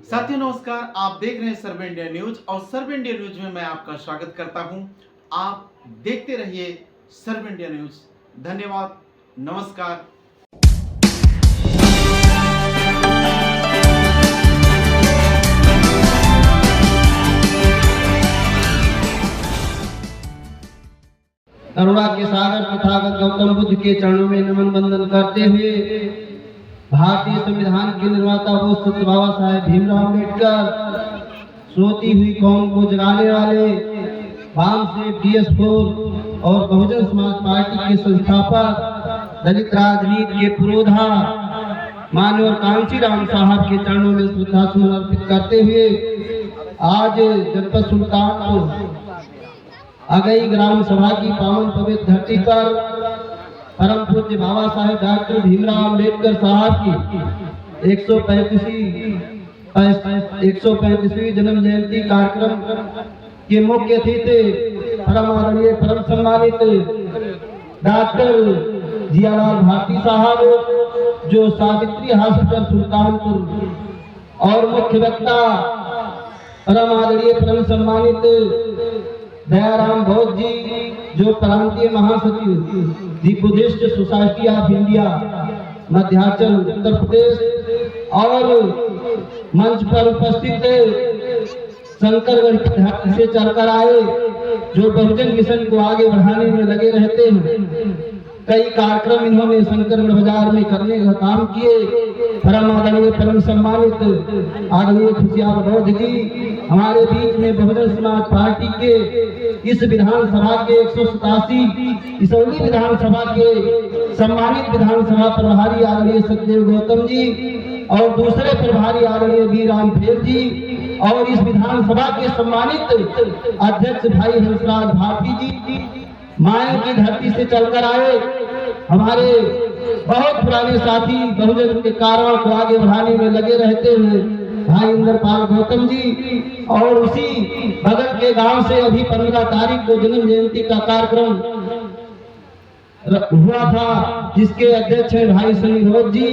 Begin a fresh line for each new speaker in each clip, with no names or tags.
साथियों नमस्कार, आप देख रहे हैं सर्व इंडिया न्यूज और सर्व इंडिया न्यूज में मैं आपका स्वागत करता हूं। आप देखते रहिए सर्व इंडिया न्यूज। धन्यवाद, नमस्कार।
करुणा के सागर तथागत गौतम बुद्ध के चरणों में नमन बंदन करते हुए भारतीय संविधान के निर्माता वो सत्य बाबा साहेब भीमराव अम्बेडकर, सोती हुई कौम को जगाने वाले वाम से DS4 और बहुजन समाज पार्टी के संस्थापक, दलित राजनीति के पुरोधा माननीय कांशीराम साहब के चरणों में श्रद्धा सुमन अर्पित करते हुए आज जनपद सुल्तानपुर अगई ग्राम सभा की पावन पवित्र धरती पर परम पूज्य बाबा साहेब डॉक्टर भीमराव अम्बेडकर साहब की 135वीं जन्म जयंती कार्यक्रम के मुख्य अतिथि परम आदरणीय परम सम्मानित डॉक्टर जियालाल भारती साहब, जो सावित्री हॉस्पिटल सुल्तानपुर, और मुख्य वक्ता परम आदरणीय परम सम्मानित दयाराम बौद्ध जी, जो प्रांतीय महासचिव the Buddhist society of India Madhyanchal Uttar Pradesh, और मंच पर उपस्थित शंकरगढ़ की धरती से चलकर आए, जो बहुजन मिशन को आगे बढ़ाने में लगे रहते हैं। कई कार्यक्रम इन्होंने शंकरगढ़ बाजार में करने का काम किए। परम आदरणीय परम सम्मानित आदरणीय खुशियार बौद्ध जी हमारे बीच में बहुजन समाज पार्टी के इस विधानसभा के 187 इसौली विधानसभा के सम्मानित विधानसभा प्रभारी आदरणीय सतदेव गौतम जी, और दूसरे प्रभारी आदरणीय बी राम फेर जी, और इस विधानसभा के सम्मानित अध्यक्ष भाई हंसराज भारती जी, मायन की धरती से चलकर आए हमारे बहुत पुराने साथी बहुजन के कार्यों को आगे बढ़ाने में लगे रहते हैं भाई इंद्रपाल गौतम जी, और उसी बगल के गांव से अभी 15 तारीख को जन्म जयंती का कार्यक्रम हुआ था, जिसके अध्यक्ष है भाई सनी जी,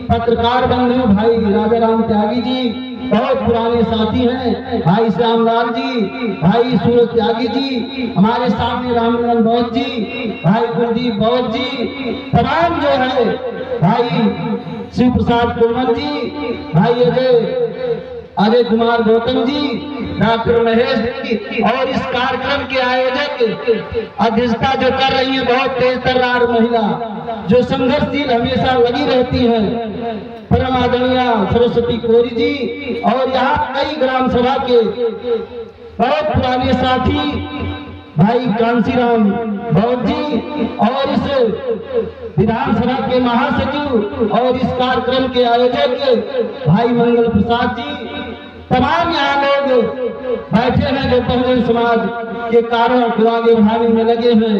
पत्रकार बंधु भाई राजा राम त्यागी जी, बहुत पुराने साथी हैं भाई श्यामलाल जी, भाई सूरज त्यागी जी, हमारे सामने रामनंदन बौद्ध जी, भाई कुलदीप बौद्ध जी, तमाम जो है भाई शिव प्रसाद कोमल जी, भाई अजय कुमार गौतम जी, डॉक्टर महेश जी, और इस कार्यक्रम के आयोजक अध्यक्षता जो कर रही है बहुत तेज तर्रार महिला, जो संघर्षशील हमेशा लगी रहती है, परम आदरणीय सरस्वती कोरी जी, और यहाँ कई ग्राम सभा के बहुत पुराने साथी भाई कांशीराम बौद्ध जी, और इस विधानसभा के महासचिव और इस कार्यक्रम के आयोजक भाई मंगल प्रसाद जी, तमाम यहाँ लोग बैठे हैं जो बहुजन समाज के कार्यों को आगे बढ़ाने में लगे हैं।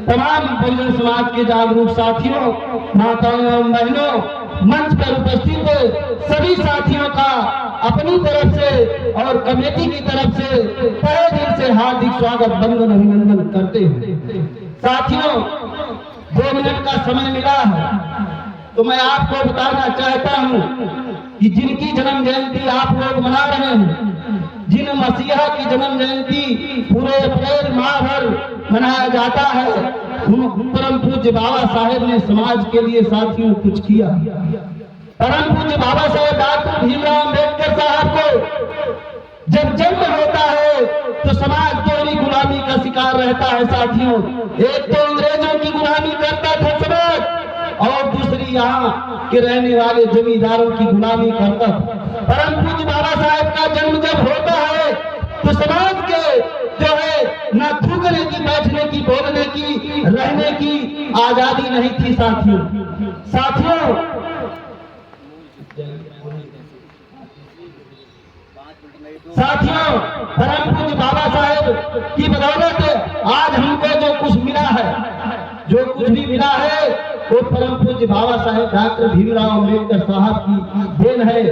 तमाम बहुजन समाज के जागरूक साथियों, माताओं एवं बहनों, मंच पर उपस्थित सभी साथियों का अपनी तरफ से और कमेटी की तरफ से तहे दिल से हार्दिक स्वागत वंदन अभिनंदन करते हैं। साथियों, 2 मिनट का समय मिला है तो मैं आपको बताना चाहता हूं कि जिनकी जन्म जयंती आप लोग मना रहे हैं, जिन मसीहा की जन्म जयंती पूरे अप्रैल माह भर मनाया जाता है, परम पूज्य बाबा साहेब ने समाज के लिए साथियों कुछ किया। परम पूज्य बाबा साहेब डॉक्टर भीमराव अम्बेडकर साहब को जब जन्म होता है तो समाज दोहरी गुलामी का शिकार रहता है। साथियों, एक तो अंग्रेजों की गुलामी करता था समाज, और दूसरी यहाँ के रहने वाले जमींदारों की गुलामी करता था। परम पूज्य बाबा साहेब का जन्म जब होता है तो समाज के जो है न थूकने की, बैठने की, बोलने की, रहने की आजादी नहीं थी। साथियों परम पूज्य बाबा साहेब की बदौलत आज हमको जो कुछ मिला है, जो कुछ भी मिला है, वो परम पूज्य बाबा साहेब डॉक्टर भीमराव अम्बेडकर साहब की देन है।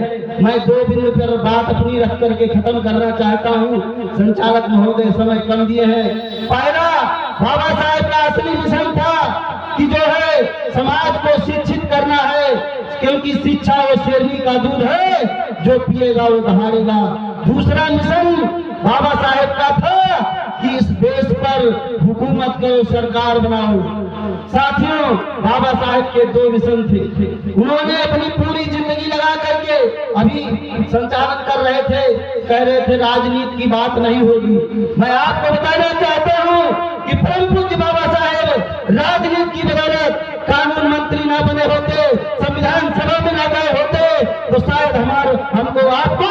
मैं 2 बिंदु पर बात अपनी रख करके खत्म करना चाहता हूँ। संचालक महोदय समय कम दिए हैं। पहला, बाबा साहेब का असली मिशन था कि जो है समाज को शिक्षित करना है, क्योंकि शिक्षा वो शेरनी का दूध है जो पिएगा वो दहाड़ेगा। दूसरा मिशन बाबा साहेब का था कि इस देश पर हुकूमत करो, सरकार बनाओ। साथियों, बाबा साहेब के दो मिशन थे। उन्होंने अपनी पूरी जिंदगी लगा करके अभी संचालन कर रहे थे, कह रहे थे राजनीति की बात नहीं होगी। मैं आपको बताना चाहता हूं कि परम पूज्य बाबा साहेब राजनीति की बदौलत कानून मंत्री ना बने होते, संविधान सभा में ना गए होते, तो शायद हमको आपको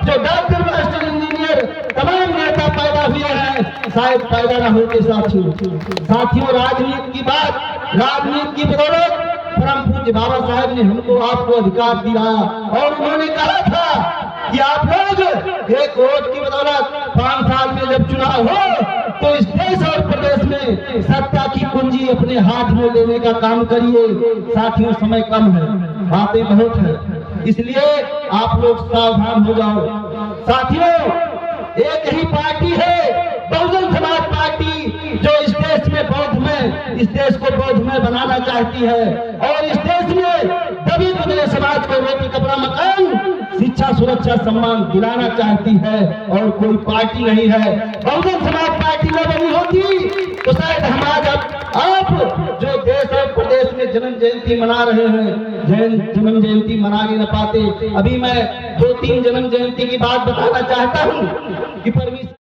जो डॉक्टर, मास्टर, इंजीनियर तमाम नेता पैदा हुए हैं, शायद पैदा ना होते। साथियों, राजनीति की बात, राजनीति की बदौलत परम पूज्य बाबा साहेब ने हमको आपको अधिकार दिया और उन्होंने कहा था कि आप लोग एक वोट की बदौलत 5 साल में जब चुनाव हो तो इस देश और प्रदेश में सत्ता की कुंजी अपने हाथ में लेने का काम करिए। साथियों, समय कम है, बातें बहुत है, इसलिए आप लोग सावधान हो जाओ। साथियों, एक ही पार्टी है बहुजन समाज पार्टी, जो इस देश में इस देश को बौद्धमय बनाना चाहती है और इस देश में दबे दुबले समाज को रोटी, कपड़ा, मकान, शिक्षा, सुरक्षा, सम्मान दिलाना चाहती है और कोई पार्टी नहीं है। बहुजन समाज पार्टी न बनी होती तो शायद हम आज आप जो देश और प्रदेश में जन्म जयंती मना रहे हैं, जन्म जयंती मना नहीं पाते। अभी मैं 2-3 जन्म जयंती की बात बताना चाहता हूँ कि परमेश्वर